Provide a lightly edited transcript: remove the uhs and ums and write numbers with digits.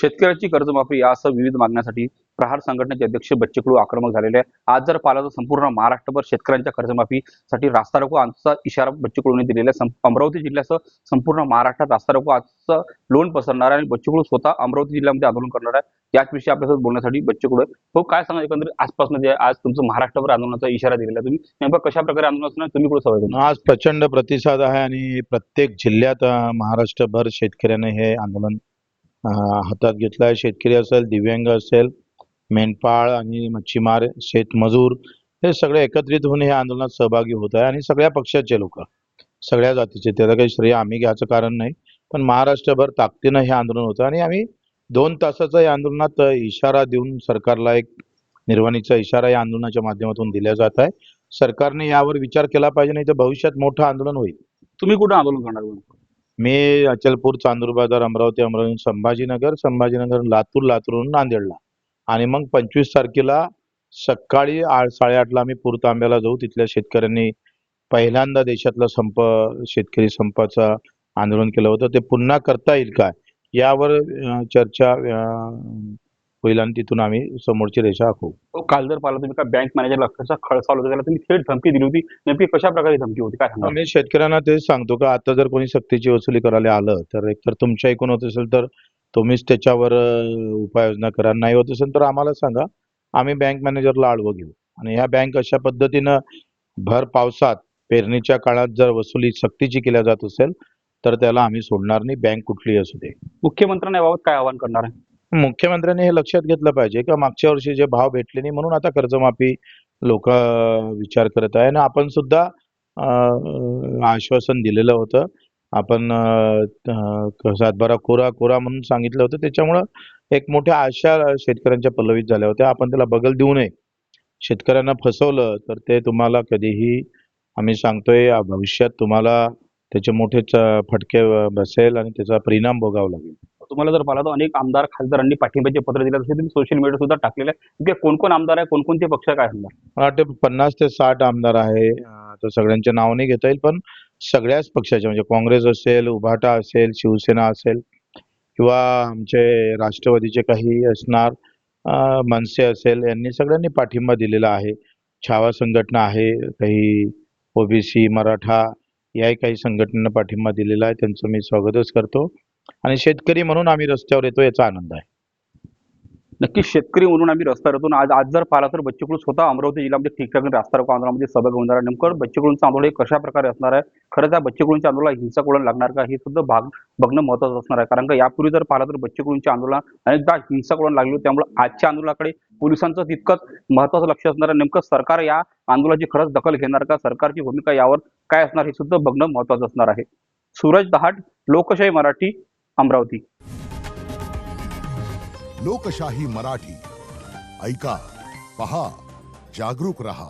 शेतकऱ्यांची कर्जमाफी यासह विविध मागण्यांसाठी प्रहार संघटनेचे अध्यक्ष बच्चू कडू आक्रमक झालेले आहे। आज जर पाहिलं तर संपूर्ण महाराष्ट्रभर शेतकऱ्यांच्या कर्जमाफीसाठी रास्ता रोको आजचा इशारा बच्चू कडूंनी दिलेला आहे। अमरावती जिल्ह्यासह संपूर्ण महाराष्ट्रात रास्ता रोको आजचं लोन पसरणार आहे आणि बच्चू कडू स्वतः अमरावती जिल्ह्यामध्ये आंदोलन करणार आहे। याच विषयी आपल्यासोबत बोलण्यासाठी बच्चू कडू हो काय सांगा, एकंदरीत आजपासून जे आज तुमचं महाराष्ट्रभर आंदोलनाचा इशारा दिलेला आहे, तुम्ही नेमकं कशा प्रकारे आंदोलन असणार, तुम्ही कुठे सवय आज प्रचंड प्रतिसाद आहे आणि प्रत्येक जिल्ह्यात महाराष्ट्रभर शेतकऱ्याने हे आंदोलन हातात घेतलं आहे। शेतकरी असेल, दिव्यांग असेल, मेंढपाळ आणि मच्छीमार, शेतमजूर हे सगळे एकत्रित होऊन हे आंदोलनात सहभागी होत आहे आणि सगळ्या पक्षाचे लोक, सगळ्या जातीचे, त्याला काही श्रेय आम्ही घ्यायचं कारण नाही, पण महाराष्ट्रभर ताकदीनं हे आंदोलन होतं आणि आम्ही 2 तासाचा या आंदोलनात इशारा देऊन सरकारला एक निर्वाणीचा इशारा या आंदोलनाच्या माध्यमातून दिला जात आहे। सरकारने यावर विचार केला पाहिजे, नाही तर भविष्यात मोठं आंदोलन होईल। तुम्ही कुठे आंदोलन करणार? मी अचलपूर, चांदूर बाजार, अमरावती, अमरावती संभाजीनगर, लातूरहून नांदेडला आणि मग 25 तारखेला सकाळी 8:30ला आम्ही पूर तांब्याला जाऊ। तिथल्या शेतकऱ्यांनी पहिल्यांदा देशातला शेतकरी संपाचं आंदोलन केलं होतं, ते पुन्हा करता येईल का यावर चर्चा होईल आणि तिथून आम्ही समोरची रेषा आखू। काल जर पाहिलं तुम्ही का बँक मॅनेजरला अक्षरशः खळसावलं होतं, त्याला तुम्ही थेट धमकी दिली होती, नेमकी कशा प्रकारे धमकी होती काय सांगा? मी शेतकऱ्यांना तेच सांगतो का आता जर कोणी सक्तीची वसुली करायला आलं तर एकतर तुमच्या ऐकून होत असेल तर तुम्हीच त्याच्यावर उपाययोजना करा, नाही होत असेल तर आम्हाला सांगा, आम्ही बँक मॅनेजरला आडवं घेऊ। आणि ह्या बँक अशा पद्धतीनं भर पावसात पेरणीच्या काळात जर वसुली सक्तीची केल्या जात असेल तर त्याला आम्ही सोडणार नाही, बँक कुठलीही असू दे। मुख्यमंत्र्यांना याबाबत काय आवाहन करणार आहे? मुख्यमंत्र्यांनी हे लक्षात घेतलं पाहिजे की मागच्या वर्षी जे भाव भेटले नाही म्हणून आता कर्जमाफी लोक विचार करत आहे आणि आपण सुद्धा आश्वासन दिलेलं होतं, आपण सातबारा कोरा म्हणून सांगितलं होतं, त्याच्यामुळं एक मोठ्या आशा शेतकऱ्यांच्या पल्लवित झाल्या होत्या। आपण त्याला बगल देऊ नये, शेतकऱ्यांना फसवलं तर ते तुम्हाला कधीही, आम्ही सांगतोय, भविष्यात तुम्हाला त्याचे मोठे फटके बसेल आणि त्याचा परिणाम भोगावा लागेल। तुम्हाला जर पाहिलं तर अनेक आमदार खासदारांनी पाठिंब्याचे पत्र दिले, तसे तुम्ही सोशल मीडिया सुद्धा टाकलेलं आहे। कोण आमदार आहे, कोणकोणते पक्ष काय सांगणार? मला वाटतं 50 ते 60 आमदार आहे, तर सगळ्यांचे नाव नाही घेता येईल, पण सगळ्याच पक्षाचे म्हणजे काँग्रेस असेल, उभाटा असेल, शिवसेना असेल किंवा आमचे राष्ट्रवादीचे काही असणार, मनसे असेल, यांनी सगळ्यांनी पाठिंबा दिलेला आहे। छावा संघटना आहे, काही ओबीसी, मराठा याही काही संघटनांना पाठिंबा दिलेला आहे, त्यांचं मी स्वागतच करतो आणि शेतकरी म्हणून आम्ही रस्त्यावर येतो याचा आनंद आहे। नक्कीच शेतकरी म्हणून आम्ही रस्त्यावर येतो। आज जर पाहिलं तर बच्चू कडू स्वतः अमरावती जिल्ह्यामध्ये ठिकठिकाणी रास्ता रोको आंदोलनामध्ये सहभागी होणार आहे। नेमकं बच्चू कडूंचं आंदोलन कशा प्रकारे असणार आहे, खरंच या बच्चू कडूंच्या आंदोलनाला हिंसक वळण लागणार का, हे सुद्धा बघणं महत्त्वाचं असणार आहे। कारण का यापूर्वी जर पाहिलं तर बच्चू कडूंच्या आंदोलन अनेकदा हिंसक वळण लागले, त्यामुळे आजच्या आंदोलनाकडे पोलिसांचं तितकंच महत्त्वाचं लक्ष असणार आहे। नेमकं सरकार या आंदोलनाची खरंच दखल घेणार का, सरकारची भूमिका यावर काय असणार हे सुद्धा बघणं महत्त्वाचं असणार आहे। सूरज दहाट, लोकशाही मराठी, अमरावती। लोकशाही मराठी, ऐका, पहा, जागरूक रहा।